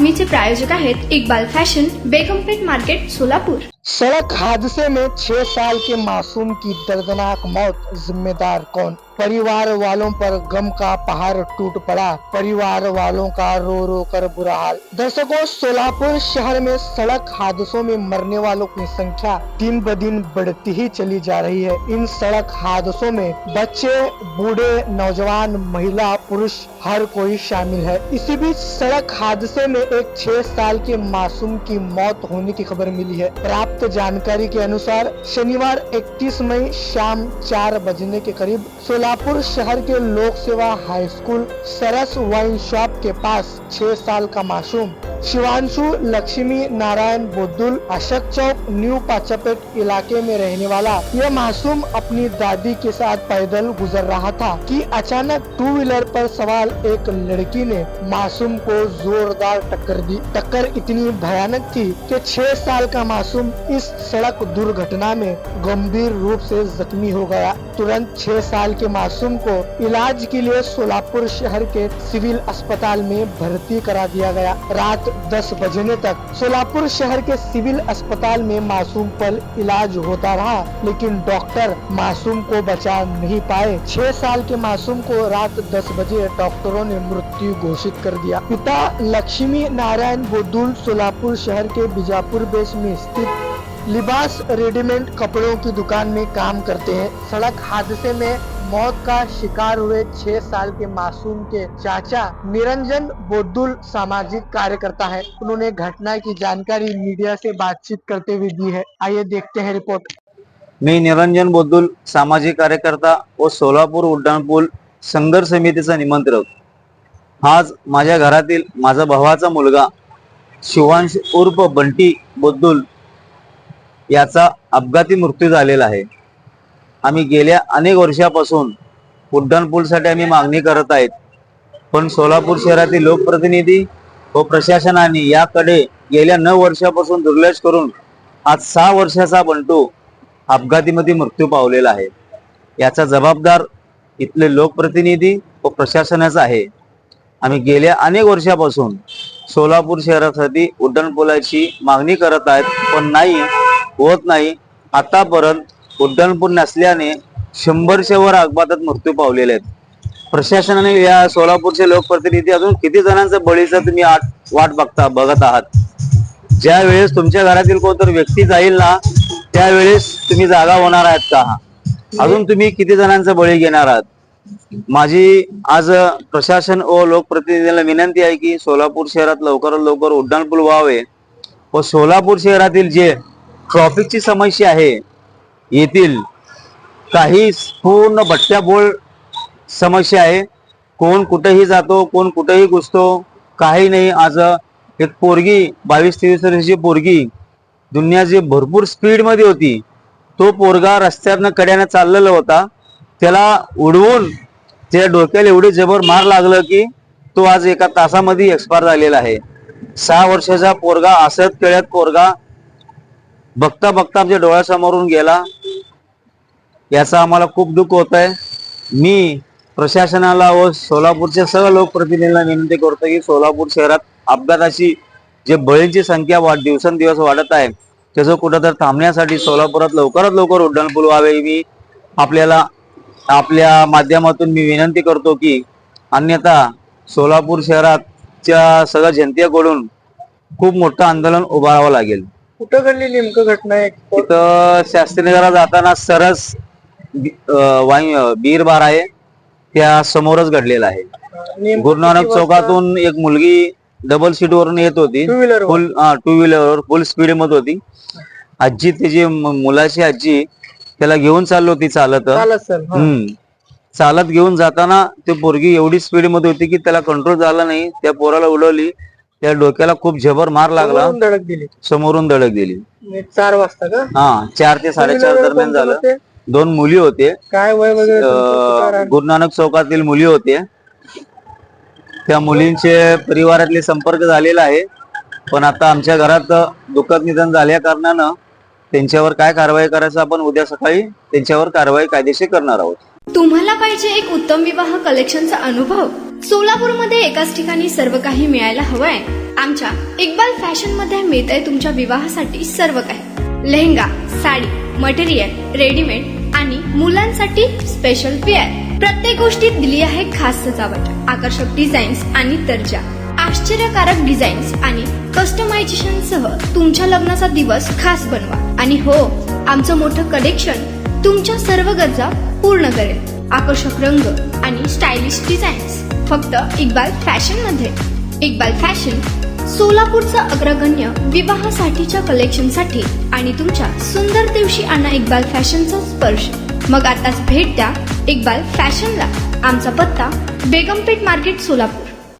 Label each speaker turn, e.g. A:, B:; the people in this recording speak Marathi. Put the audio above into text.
A: बातमीचे प्रायोजक आहेत इकबाल फैशन, बेगमपेट मार्केट, सोलापुर।
B: सड़क हादसे में 6 साल के मासूम की दर्दनाक मौत, जिम्मेदार कौन? परिवार वालों पर गम का पहाड़ टूट पड़ा, परिवार वालों का रो रो कर बुरा हाल। दर्शकों, सोलापुर शहर में सड़क हादसों में मरने वालों की संख्या दिन ब दिन बढ़ती ही चली जा रही है। इन सड़क हादसों में बच्चे, बूढ़े, नौजवान, महिला, पुरुष हर कोई शामिल है। इसी बीच सड़क हादसे में एक 6 साल के मासूम की मौत होने की खबर मिली है। प्राप्त जानकारी के अनुसार शनिवार 31 मई शाम 4 बजने के करीब सोलापुर शहर के लोक सेवा हाई स्कूल सरस वाइन शॉप के पास 6 साल का मासूम शिवांशु लक्ष्मी नारायण बोद्दुल, अशक चौक, न्यू पाचापेट इलाके में रहने वाला यह मासूम अपनी दादी के साथ पैदल गुजर रहा था कि अचानक 2 व्हीलर पर सवार एक लड़की ने मासूम को जोरदार टक्कर दी। टक्कर इतनी भयानक थी कि 6 साल का मासूम इस सड़क दुर्घटना में गंभीर रूप से जख्मी हो गया। तुरंत 6 साल के मासूम को इलाज के लिए सोलापुर शहर के सिविल अस्पताल में भर्ती करा दिया गया। रात 10 बजने तक सोलापुर शहर के सिविल अस्पताल में मासूम पर इलाज होता रहा, लेकिन डॉक्टर मासूम को बचा नहीं पाए। 6 साल के मासूम को रात 10 बजे डॉक्टरों ने मृत्यु घोषित कर दिया। पिता लक्ष्मी नारायण बोद्दुल सोलापुर शहर के बीजापुर बेस में स्थित लिबास रेडीमेड कपड़ों की दुकान में काम करते हैं। सड़क हादसे में मौत का शिकार हुए 6 साल के मासूम के चाचा निरंजन बोद्दुल सामाजिक कार्यकर्ता है। उन्होंने घटना की जानकारी मीडिया से बातचीत करते हुए दी है। आइए देखते हैं रिपोर्ट।
C: मी निरंजन बोद्दुल, सामाजिक कार्यकर्ता व सोलापूर उड्डाणपूल संघर्ष समितीचा निमंत्रक। आज माझ्या घरातील माझा भावाचा मुलगा शिवांश उर्फ बंटी बोद्दुल याचा अपघाती मृत्यू झालेला आहे। आम्ही गेल्या अनेक वर्षापासून उड्डाणपूलसाठी आम्ही मागणी करत आहेत, पण सोलापूर शहरातील लोकप्रतिनिधी व प्रशासनाने याकडे गेल्या 9 वर्षापासून दुर्लक्ष करून आज 6 वर्षाचा बंटू अपघातीमध्ये मृत्यू पावलेला आहे। याचा जबाबदार इथले लोकप्रतिनिधी व प्रशासनाचा आहे। आम्ही गेल्या अनेक वर्षापासून सोलापूर शहरासाठी उड्डाणपुलाची मागणी करत आहेत, पण नाही होत नाही। आतापर्यंत उड्डाणपूल नसल्याने 100च्या वर अपघातात मृत्यू पावलेले आहेत। प्रशासनाने या सोलापूरचे लोकप्रतिनिधी अजून किती जणांचा बळीचा तुम्ही वाट बघत आहात? ज्या वेळेस तुमच्या घरातील कोणतरी व्यक्ती जाईल ना, त्यावेळेस तुम्ही जागा होणार आहात का? अजून तुम्ही किती जणांचा बळी घेणार आहात? माझी आज प्रशासन व लोकप्रतिनिधींना विनंती आहे की सोलापूर शहरात लवकरात लवकर उड्डाणपूल व्हावे व सोलापूर शहरातील जे ट्रॅफिकची समस्या आहे, येथील काही पूर्ण भट्ट्याबोळ समस्या आहे। कोण कुठेही जातो, कोण कुठेही घुसतो, काही नाही। आज एक पोरगी 22-23 वर्षाची पोरगी दुनिया जे भरपूर स्पीड मध्ये होती, तो पोरगा रस्त्यावरनं कड्याने चाललेला होता, त्याला उडवून त्या डोक्याला एवढी जबर मार लागलं की तो आज 1 तासामध्ये एक्सपायर झालेला आहे। 6 वर्षाचा पोरगा असत खेळत पोरगा बघता बघता आमच्या डोळ्यासमोरून गेला। याचा आम्हाला खूप दुःख होत आहे। मी प्रशासनाला व सोलापूरच्या सर्व लोकप्रतिनिधींना विनंती करतो की सोलापूर शहरात अपघाताची जे बळींची संख्या दिवसेंदिवस वाढत आहे, त्याचं कुठंतरी थांबण्यासाठी सोलापुरात लवकरात लवकर उड्डाणपूल व्हावे मी आपल्या माध्यमातून मी विनंती करतो की अन्यथा सोलापूर शहराच्या सगळ्या जनतेकडून खूप मोठं आंदोलन उभारावं लागेल।
B: कुठं घडली नेमकं घटना आहे?
C: इथं शास्त्रीनगरला जाताना सरस बीर बार आहे, त्या समोरच घडलेला आहे। गुरुनानक चौकातून एक मुलगी डबल सीट वरून येत होती, टू व्हीलर फुल स्पीड मध्ये होती। आजी, त्याची मुलाची आजी त्याला घेऊन चालली होती चालत घेऊन जाताना ती पोरगी एवढी स्पीड मध्ये होती की त्याला कंट्रोल झाला नाही। त्या पोराला उडवली, त्या डोक्याला खूप जबर मार लागला, समोरून धडक दिली।
B: 4 वाजता का?
C: हा, 4 ते 4:30 दरम्यान झालं। 2 मुली होते।
B: काय वय वगैरे?
C: गुरुनानक चौकातील मुली होते। त्या मुलींचे परिवारातले संपर्क झालेला आहे, पण आता आमच्या घरात दुःखद निधन झाल्या कारणानं त्यांच्यावर काय कारवाई करायचं आपण उद्या सकाळी त्यांच्यावर कारवाई कायदेशीर करणार आहोत।
A: तुम्हाला पाहिजे एक उत्तम विवाह कलेक्शनचा अनुभव? सोलापूरमध्ये एकाच ठिकाणी सर्व काही मिळायला हवंय? आमच्या इक्बाल फॅशन मध्ये मिळतंय तुमच्या विवाहासाठी सर्व काही. लेहंगा, साडी, मटेरियल, रेडीमेड आणि मुलांसाठी स्पेशल वेअर. प्रत्येक गोष्टीत दिली आहे खास सजावट, आकर्षक डिझाईन्स आणि दर्जा, आश्चर्यकारक डिझाईन्स आणि कस्टमायझेशन सह तुमच्या लग्नाचा दिवस खास बनवा. आणि हो, आमचं मोठं कलेक्शन तुमच्या सर्व गरजा पूर्ण करेल. आकर्षक रंग आणि स्टायलिश डिझाईन्स फक्त इक्बाल फॅशन मध्ये. इक्बाल फॅशन सोलापूरचा अग्रगण्य विवाहासाठीच्या कलेक्शनसाठी आणि तुमच्या सुंदर दिवशी आणा इक्बाल फॅशनचा स्पर्श. मग आताच भेट द्या इक्बाल फॅशनला. आमचा पत्ता बेगमपेठ मार्केट, सोलापूर.